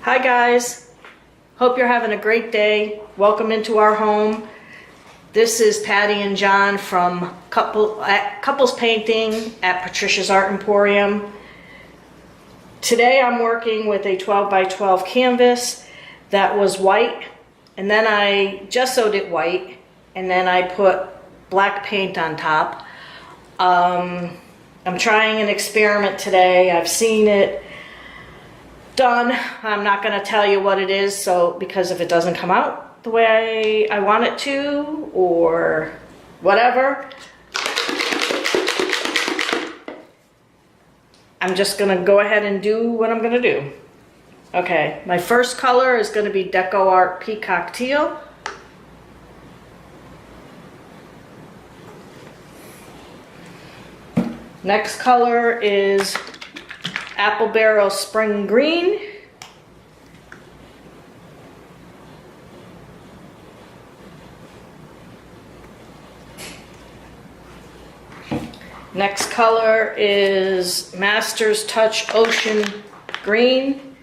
Hi guys, hope you're having a great day. Welcome into our home. This is Patty and John from Couples Painting at Patricia's Art Emporium. Today I'm working with a 12 by 12 canvas that was white, and then I gessoed it white, and then I put black paint on top. I'm trying an experiment today. I've seen it done. I'm not going to tell you what it is, because if it doesn't come out the way I want it to, or whatever, I'm just going to go ahead and do what I'm going to do. Okay, my first color is going to be Deco Art Peacock Teal. Next color is Apple Barrel Spring Green. Next color is Master's Touch Ocean Green.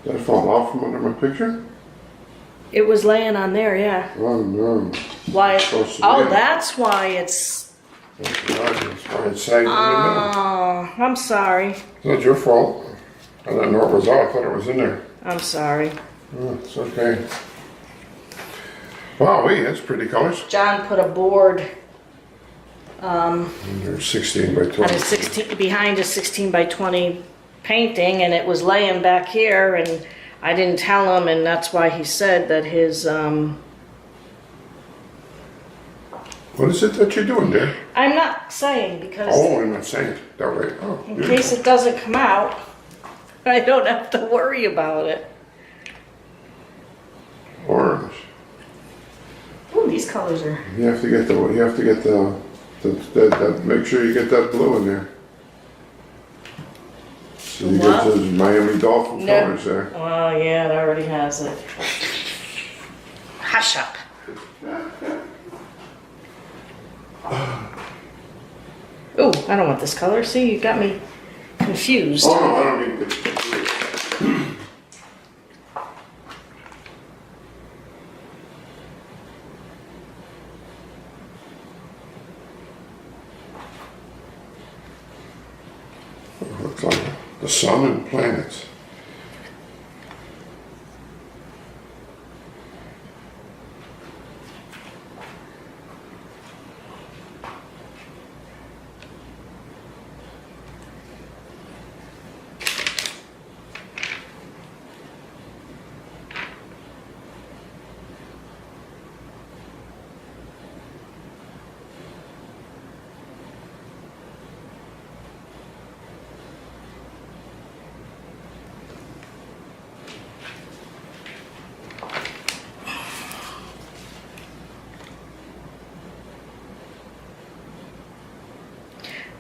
Did I fall off from under my picture? It was laying on there, yeah. Oh no. Why? Oh, be. that's why it's. That's why it's sagging in the middle. Oh, I'm sorry. It's not your fault. I didn't know it was out. I thought it was in there. I'm sorry. Oh, it's okay. Wow, that's pretty colors. John put a board And they're 16 by on 20. a 16 behind a 16 by 20 painting, and it was laying back here, and I didn't tell him, and that's why he said that his What is it that you're doing there? I'm not saying, because Oh, I'm not saying it that way. Oh, in case it doesn't come out, I don't have to worry about it. Orange. Ooh, these colors are. You have to get the make sure you get that blue in there. So you get those Miami Dolphin colors there. Well, yeah, it already has it. Hush up. Ooh, I don't want this color. See, you got me confused. Oh no, I don't need to. It looks like the sun and planets.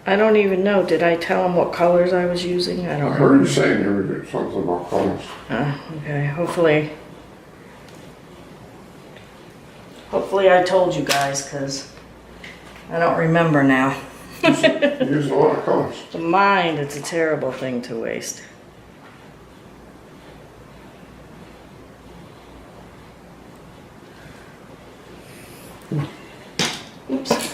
I don't even know. Did I tell him what colors I was using? I I don't heard you saying you were doing something about colors. Okay, hopefully I told you guys, because I don't remember now. You use a lot of colors. The mind, it's a terrible thing to waste. Oops.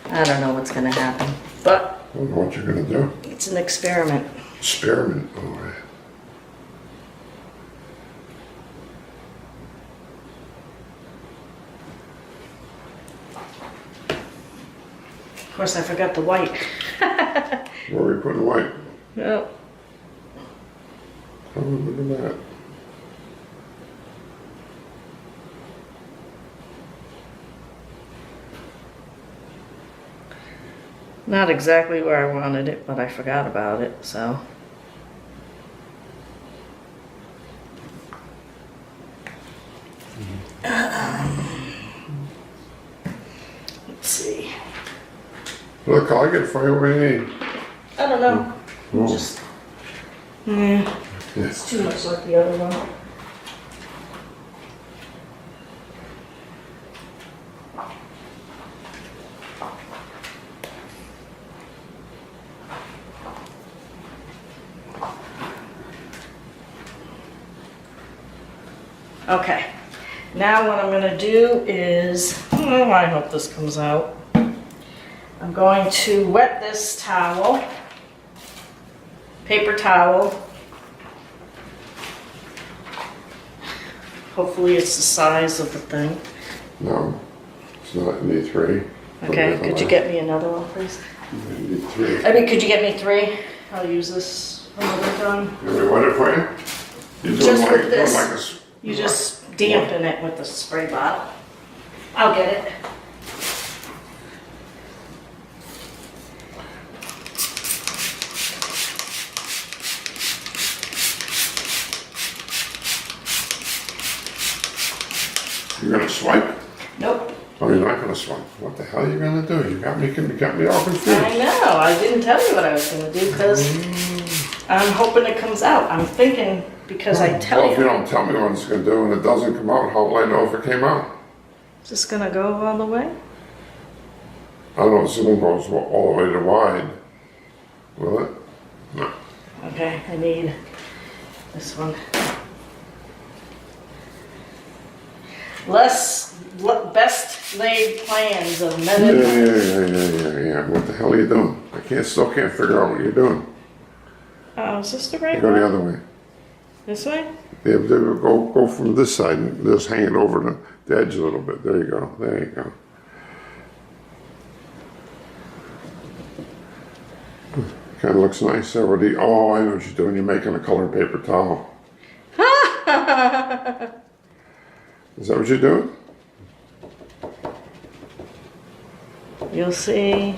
I don't know what's going to happen, but I don't know what you're gonna do. it's an experiment. Experiment. Oh, right. Of course, I forgot the white. Where are we putting white? No. Oh, look at that. Not exactly where I wanted it, but I forgot about it, so. Let's see. Look, I'll get it for you. What do you need? I don't know. Oh. Just, yeah, Yes. it's too much like the other one. Okay, now what I'm gonna do is, oh, I hope this comes out. I'm going to wet this towel, paper towel. Hopefully it's the size of the thing. No, it's not. You need 3. Okay, could you get me another one, please? You need 3. I mean, could you get me 3? I'll use this another time. You want me to wet it for you? You Just doing with this. doing like a s- You just dampen it with the spray bottle. I'll get it. You're gonna swipe? Nope. Oh, you're not gonna swipe. What the hell are you gonna do? You got me all confused. I know. I didn't tell you what I was going to do because I'm hoping it comes out. I'm thinking because I tell Well, if you you. don't tell me what it's gonna do and it doesn't come out, how will I know if it came out? Is this going to go all the way? I don't know if this one goes all the way to wide. Will it? No. Okay, I need this one. Best laid plans of men Yeah, and yeah. What the hell are you doing? Still can't figure out what you're doing. Oh, is this the You right go the one? other way. This way? Yeah, but go from this side and just hang it over the edge a little bit. There you go. There you go. Kind of looks nice already. Oh, I know what you're doing. You're making a colored paper towel. Is that what you're doing? You'll see.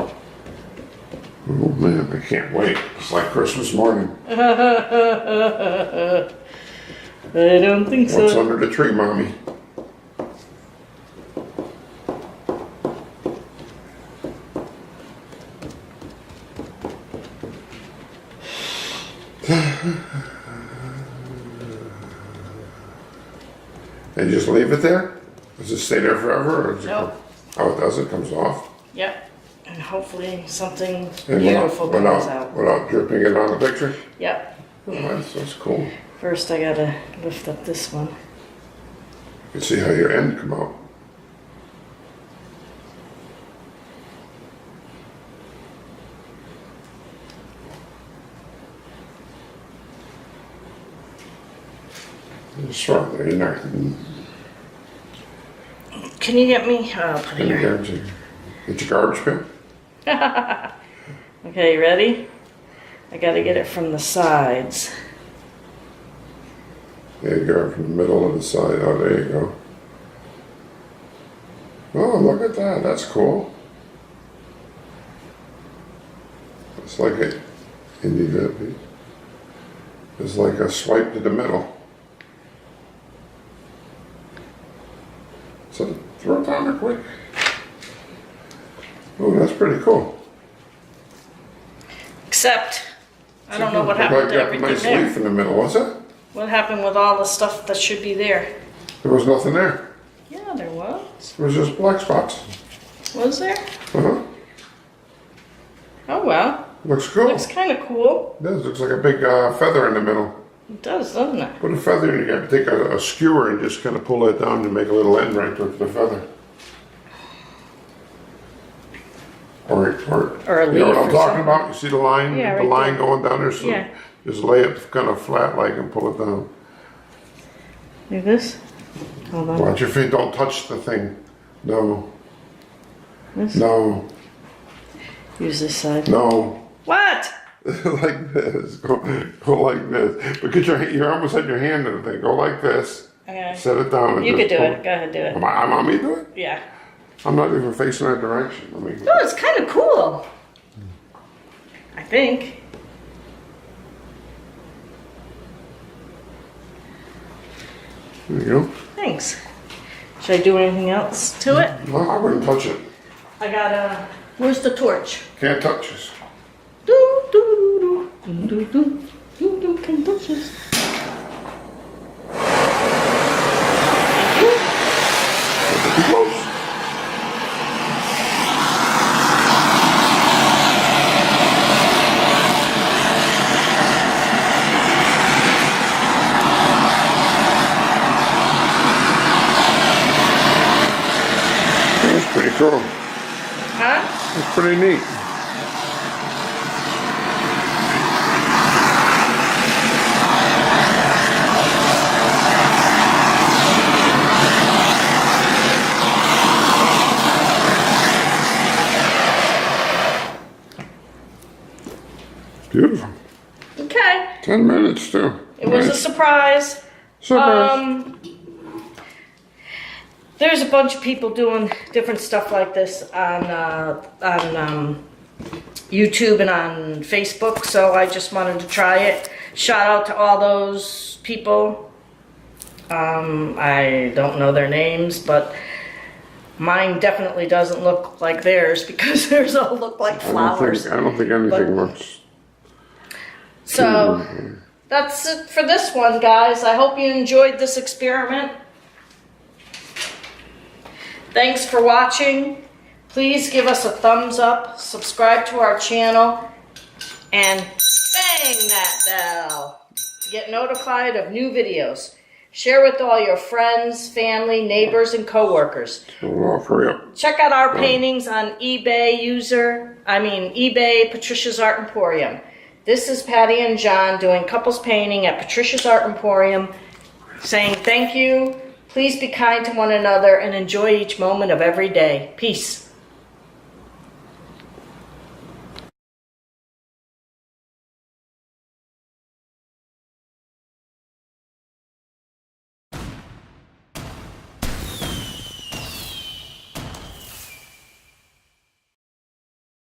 Oh man, I can't wait. It's like Christmas morning. I don't think What's so. under the tree, Mommy? And you just leave it there? Does it stay there forever? Or does it Nope. Oh, it does? It comes off? Yep. And hopefully something And beautiful comes out. without dripping it on the picture? Yep. Oh, that's cool. You First I gotta lift up this one. can see how your end come out. Just right there, you're not. Can you get me? Oh, I'll put it here. Get your garbage bin? Okay, you ready? I gotta get it from the sides. There you go, from the middle of the side. Oh, there you go. Oh, look at that. That's cool. It's like it's like a swipe to the middle. So throw it down there quick. Oh, that's pretty cool. Except, I don't know what happened to Got a everything nice there. leaf in the middle, was it? What happened with all the stuff that should be there? There was nothing there. Yeah, there was. It was just black spots. Was there? Uh-huh. Oh well. Looks cool. Looks kind of cool. It does. Looks like a big feather in the middle. It does, doesn't it? Put a feather in, you got to take a skewer and just kind of pull that down and make a little end right with the feather. Or Or a you know leaf what I'm or talking something. about? You see the line? Yeah, the right line there. going down there? So Yeah. just lay it kind of flat like and pull it down. Like this? Hold on. Watch your feet, don't touch the thing. No, This? no, Use this side. no. What? Like this. Go like this. But get you almost had your hand in the thing. Go like this. Okay. Set it down. And You just could do pull. it. Go ahead, do it. Am I on me to do it? Yeah. I'm not even facing that direction. I mean, Oh, it's kind of cool. I think. there you go. Thanks. Should I do anything else to it? No, I wouldn't touch it. I gotta Where's the torch? Can't touch this. Do, do, do, do, do, do, do, can't touch this. Too close. That's pretty cool. Huh? That's pretty neat. Beautiful. Okay. 10 minutes too. It was a Nice. surprise. Surprise. There's a bunch of people doing different stuff like this on YouTube and on Facebook, so I just wanted to try it. Shout out to all those people. I don't know their names, but mine definitely doesn't look like theirs because theirs all look like flowers. I don't think anything looks. So that's it for this one, guys. I hope you enjoyed this experiment. Thanks for watching. Please give us a thumbs up, subscribe to our channel, and bang that bell to get notified of new videos. Share with all your friends, family, neighbors, and coworkers. Well, hurry up. Check out our paintings on eBay, eBay, Patricia's Art Emporium. This is Patty and John doing couples painting at Patricia's Art Emporium, saying thank you. Please be kind to one another and enjoy each moment of every day. Peace.